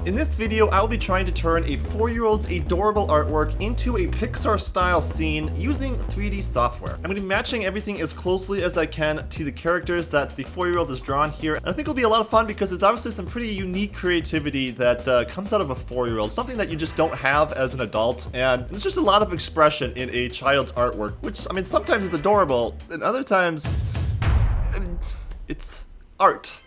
In this video, I'll be trying to turn a 4-year-old's adorable artwork into a Pixar-style scene using 3D software. I'm going to be matching everything as closely as I can to the characters that the 4-year-old has drawn here, and I think it'll be a lot of fun because there's obviously some pretty unique creativity that comes out of a 4-year-old, something that you just don't have as an adult, and there's just a lot of expression in a child's artwork, which, I mean, sometimes it's adorable, and other times, it's art.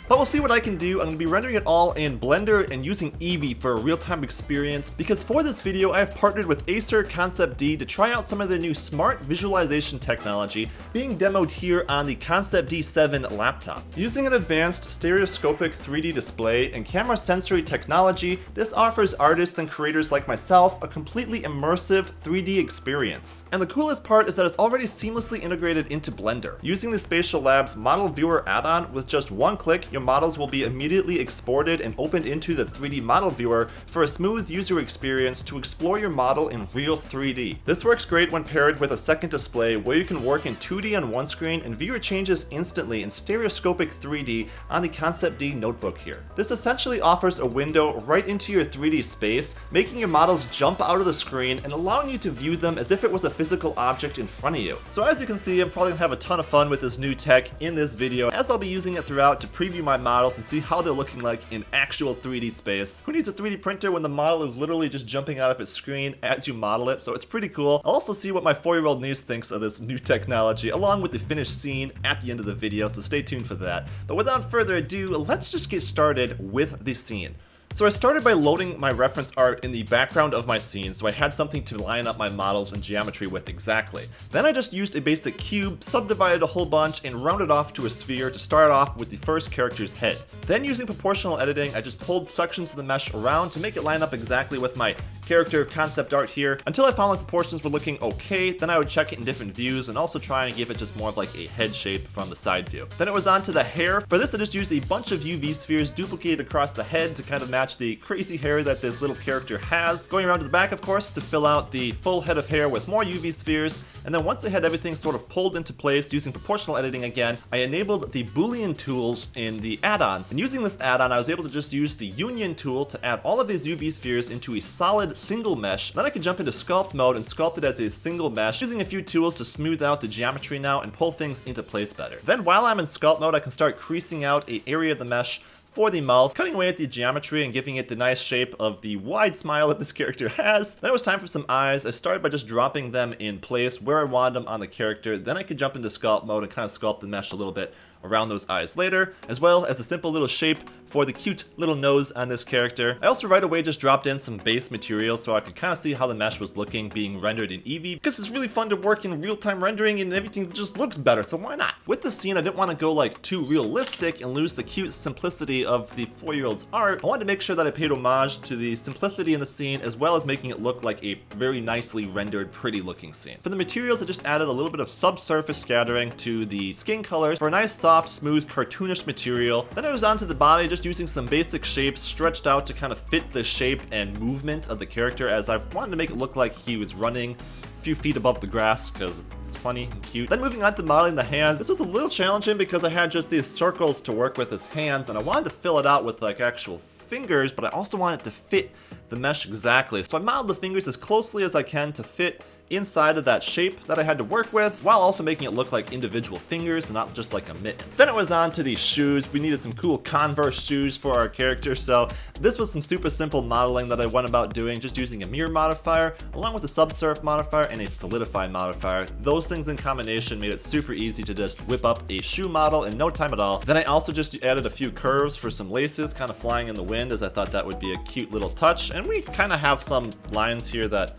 But we'll see what I can do. I'm going to be rendering it all in Blender and using Eevee for a real-time experience, because for this video I've partnered with Acer Concept D to try out some of their new smart visualization technology being demoed here on the Concept D7 laptop. Using an advanced stereoscopic 3D display and camera sensory technology, this offers artists and creators like myself a completely immersive 3D experience. And the coolest part is that it's already seamlessly integrated into Blender. Using the Spatial Labs Model Viewer add-on, with just one click, your models will be immediately exported and opened into the 3D Model Viewer for a smooth user experience to explore your model in real 3D. This works great when paired with a second display where you can work in 2D on one screen and view your changes instantly in stereoscopic 3D on the Concept D notebook here. This essentially offers a window right into your 3D space, making your models jump out of the screen and allowing you to view them as if it was a physical object in front of you. So as you can see, I'm probably gonna have a ton of fun with this new tech in this video, as I'll be using it throughout to preview my models and see how they're looking like in actual 3D space. Who needs a 3D printer when the model is literally just jumping out of its screen as you model it? So it's pretty cool. I'll also see what my 4-year-old niece thinks of this new technology along with the finished scene at the end of the video, so stay tuned for that. But without further ado, let's just get started with the scene. So I started by loading my reference art in the background of my scene, so I had something to line up my models and geometry with exactly. Then I just used a basic cube, subdivided a whole bunch, and rounded off to a sphere to start off with the first character's head. Then using proportional editing, I just pulled sections of the mesh around to make it line up exactly with my character concept art here, until I found like the portions were looking okay. Then I would check it in different views and also try and give it just more of like a head shape from the side view. Then it was on to the hair. For this I just used a bunch of UV spheres duplicated across the head to kind of match the crazy hair that this little character has. Going around to the back, of course, to fill out the full head of hair with more UV spheres. And then once I had everything sort of pulled into place using proportional editing again, I enabled the Boolean tools in the add-ons. And using this add-on, I was able to just use the Union tool to add all of these UV spheres into a solid single mesh. Then I could jump into sculpt mode and sculpt it as a single mesh, using a few tools to smooth out the geometry now and pull things into place better. Then while I'm in sculpt mode, I can start creasing out an area of the mesh for the mouth, cutting away at the geometry and giving it the nice shape of the wide smile that this character has. Then it was time for some eyes. I started by just dropping them in place where I wanted them on the character. Then I could jump into sculpt mode and kind of sculpt the mesh a little bit around those eyes later, as well as a simple little shape for the cute little nose on this character. I also right away just dropped in some base material so I could kind of see how the mesh was looking being rendered in Eevee, because it's really fun to work in real-time rendering and everything just looks better, so why not? With the scene, I didn't want to go like too realistic and lose the cute simplicity of the 4-year-old's art. I wanted to make sure that I paid homage to the simplicity in the scene, as well as making it look like a very nicely rendered, pretty looking scene. For the materials, I just added a little bit of subsurface scattering to the skin colors for a nice soft, smooth, cartoonish material. Then I was onto the body, just using some basic shapes stretched out to kind of fit the shape and movement of the character, as I wanted to make it look like he was running a few feet above the grass because it's funny and cute. Then moving on to modeling the hands. This was a little challenging because I had just these circles to work with as hands, and I wanted to fill it out with like actual fingers, but I also wanted to fit the mesh exactly. So I modeled the fingers as closely as I can to fit inside of that shape that I had to work with, while also making it look like individual fingers and not just like a mitten. Then it was on to these shoes. We needed some cool Converse shoes for our character, so this was some super simple modeling that I went about doing, just using a mirror modifier along with a subsurf modifier and a solidify modifier. Those things in combination made it super easy to just whip up a shoe model in no time at all. Then I also just added a few curves for some laces kind of flying in the wind, as I thought that would be a cute little touch, and we kind of have some lines here that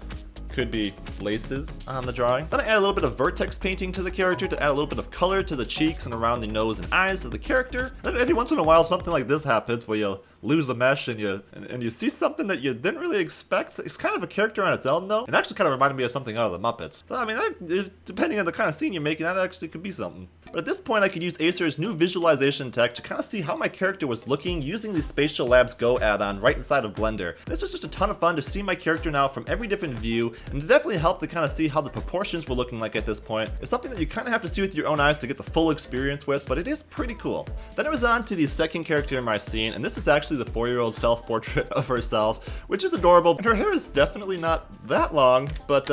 could be laces on the drawing. Then I add a little bit of vertex painting to the character to add a little bit of color to the cheeks and around the nose and eyes of the character. Then every once in a while something like this happens where you lose a mesh and you see something that you didn't really expect. It's kind of a character on its own though. It actually kind of reminded me of something out of the Muppets. So I mean, depending on the kind of scene you're making, that actually could be something. But at this point I could use Acer's new visualization tech to kind of see how my character was looking using the Spatial Labs Go add-on right inside of Blender. This was just a ton of fun to see my character now from every different view, and it definitely helped to kind of see how the proportions were looking like at this point. It's something that you kind of have to see with your own eyes to get the full experience with, but it is pretty cool. Then it was on to the second character in my scene, and this is actually the 4-year-old self-portrait of herself, which is adorable, and her hair is definitely not that long, but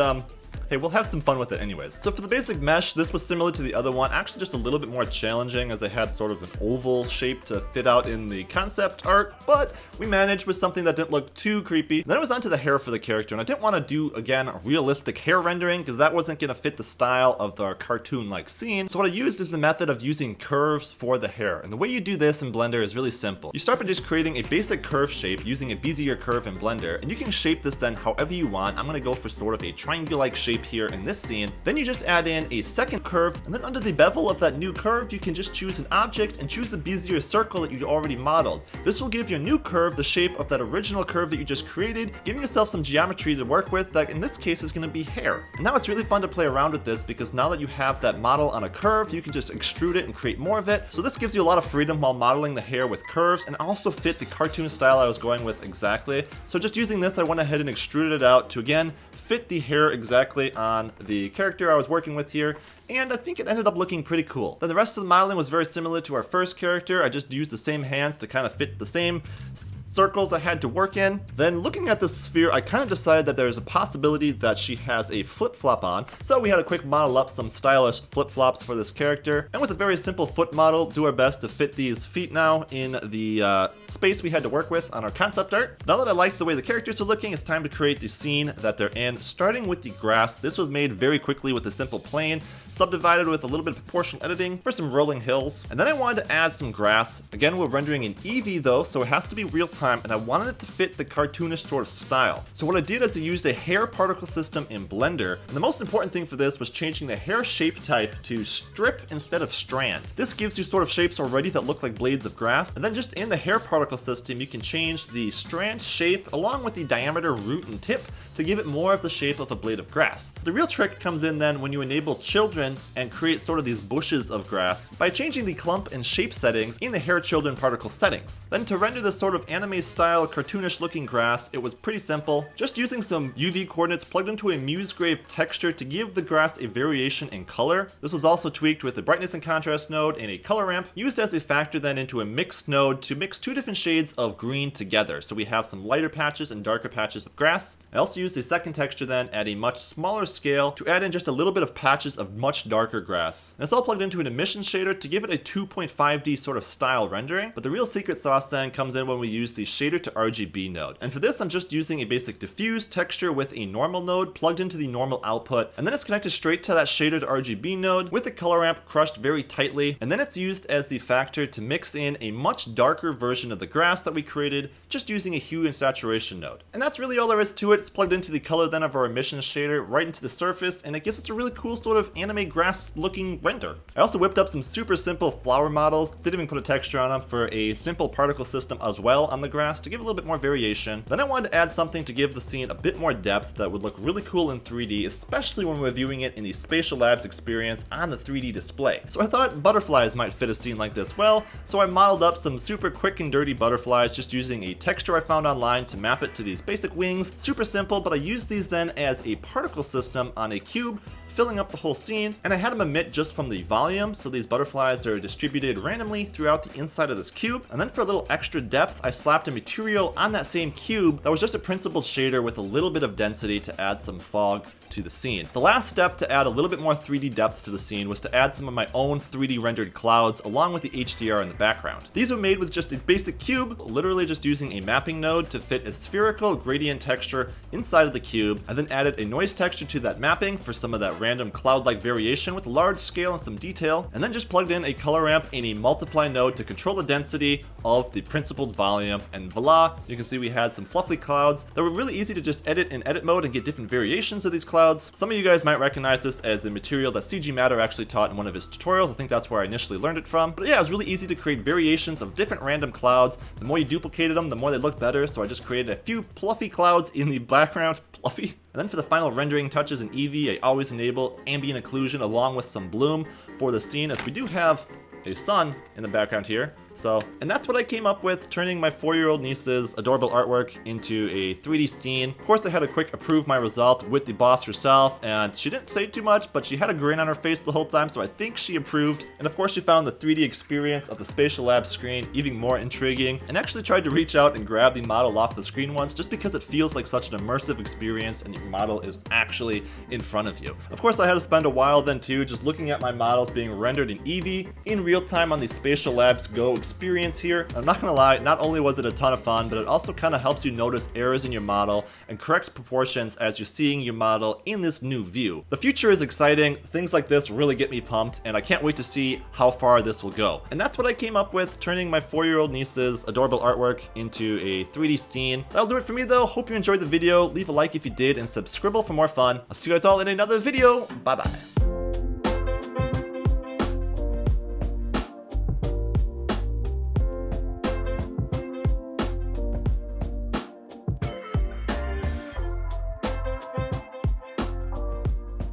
hey, we'll have some fun with it anyways. So for the basic mesh, this was similar to the other one, actually just a little bit more challenging as I had sort of an oval shape to fit out in the concept art, but we managed with something that didn't look too creepy. Then it was onto the hair for the character, and I didn't want to do, again, realistic hair rendering because that wasn't going to fit the style of the cartoon-like scene. So what I used is the method of using curves for the hair. And the way you do this in Blender is really simple. You start by just creating a basic curve shape using a Bezier curve in Blender, and you can shape this then however you want. I'm going to go for sort of a triangle-like shape here in this scene. Then you just add in a second curve, and then under the bevel of that new curve you can just choose an object and choose the Bezier circle that you already modeled. This will give your new curve the shape of that original curve that you just created, giving yourself some geometry to work with that in this case is going to be hair. And now it's really fun to play around with this because now that you have that model on a curve, you can just extrude it and create more of it. So this gives you a lot of freedom while modeling the hair with curves and also fit the cartoon style I was going with exactly. So just using this, I went ahead and extruded it out to again fit the hair exactly on the character I was working with here, and I think it ended up looking pretty cool. Then the rest of the modeling was very similar to our first character. I just used the same hands to kind of fit the same circles I had to work in. Then looking at the sphere, I kind of decided that there's a possibility that she has a flip-flop on, so we had a quick model up some stylish flip-flops for this character, and with a very simple foot model, do our best to fit these feet now in the space we had to work with on our concept art. Now that I like the way the characters are looking, it's time to create the scene that they're in. Starting with the grass, this was made very quickly with a simple plane, subdivided with a little bit of proportional editing for some rolling hills, and then I wanted to add some grass. Again, we're rendering in Eevee though, so it has to be real time, and I wanted it to fit the cartoonish sort of style. So what I did is I used a hair particle system in Blender, and the most important thing for this was changing the hair shape type to strip instead of strand. This gives you sort of shapes already that look like blades of grass, and then just in the hair particle system you can change the strand shape along with the diameter, root, and tip to give it more of the shape of a blade of grass. The real trick comes in then when you enable children and create sort of these bushes of grass by changing the clump and shape settings in the hair children particle settings. Then to render this sort of anime style cartoonish looking grass, it was pretty simple, just using some UV coordinates plugged into a Musgrave texture to give the grass a variation in color. This was also tweaked with the brightness and contrast node and a color ramp used as a factor then into a mixed node to mix two different shades of green together. So we have some lighter patches and darker patches of grass. I also used a second texture then at a much smaller scale to add in just a little bit of patches of much darker grass. And it's all plugged into an emission shader to give it a 2.5D sort of style rendering, but the real secret sauce then comes in when we use the shader to Rgb node. And for this I'm just using a basic diffuse texture with a normal node plugged into the normal output, and then it's connected straight to that shader to Rgb node with the color ramp crushed very tightly, and then it's used as the factor to mix in a much darker version of the grass that we created just using a hue and saturation node. And that's really all there is to it. It's plugged into the color then of our emission shader right into the surface, and it gives us a really cool sort of anime grass looking render. I also whipped up some super simple flower models, didn't even put a texture on them, for a simple particle system as well on the grass to give a little bit more variation. Then I wanted to add something to give the scene a bit more depth that would look really cool in 3D, especially when we're viewing it in the Spatial Labs experience on the 3D display. So I thought butterflies might fit a scene like this well, so I modeled up some super quick and dirty butterflies just using a texture I found online to map it to these basic wings. Super simple, but I used these then as a particle system on a cube, filling up the whole scene, and I had them emit just from the volume, so these butterflies are distributed randomly throughout the inside of this cube. And then for a little extra depth, I slapped a material on that same cube that was just a principled shader with a little bit of density to add some fog to the scene. The last step to add a little bit more 3D depth to the scene was to add some of my own 3D rendered clouds along with the HDR in the background. These were made with just a basic cube, literally just using a mapping node to fit a spherical gradient texture inside of the cube. I then added a noise texture to that mapping for some of that random cloud-like variation with large scale and some detail, and then just plugged in a color ramp and a multiply node to control the density of the principled volume, and voila, you can see we had some fluffy clouds that were really easy to just edit in edit mode and get different variations of these clouds clouds. Some of you guys might recognize this as the material that CG Matter actually taught in one of his tutorials. I think that's where I initially learned it from. But yeah, it was really easy to create variations of different random clouds. The more you duplicated them, the more they looked better. So I just created a few fluffy clouds in the background. Fluffy. And then for the final rendering touches in Eevee, I always enable ambient occlusion along with some bloom for the scene, as we do have a sun in the background here. And that's what I came up with, turning my 4-year-old niece's adorable artwork into a 3D scene. Of course, I had a quick approve my result with the boss herself, and she didn't say too much, but she had a grin on her face the whole time, so I think she approved. And of course, she found the 3D experience of the Spatial Lab screen even more intriguing, and actually tried to reach out and grab the model off the screen once, just because it feels like such an immersive experience and your model is actually in front of you. Of course, I had to spend a while then too, just looking at my models being rendered in Eevee in real time on the Spatial Labs Go experience here. I'm not gonna lie, not only was it a ton of fun, but it also kind of helps you notice errors in your model and correct proportions as you're seeing your model in this new view. The future is exciting. Things like this really get me pumped, and I can't wait to see how far this will go. And that's what I came up with, turning my 4-year-old niece's adorable artwork into a 3D scene. That'll do it for me though. Hope you enjoyed the video. Leave a like if you did, and subscribe for more fun. I'll see you guys all in another video. Bye bye.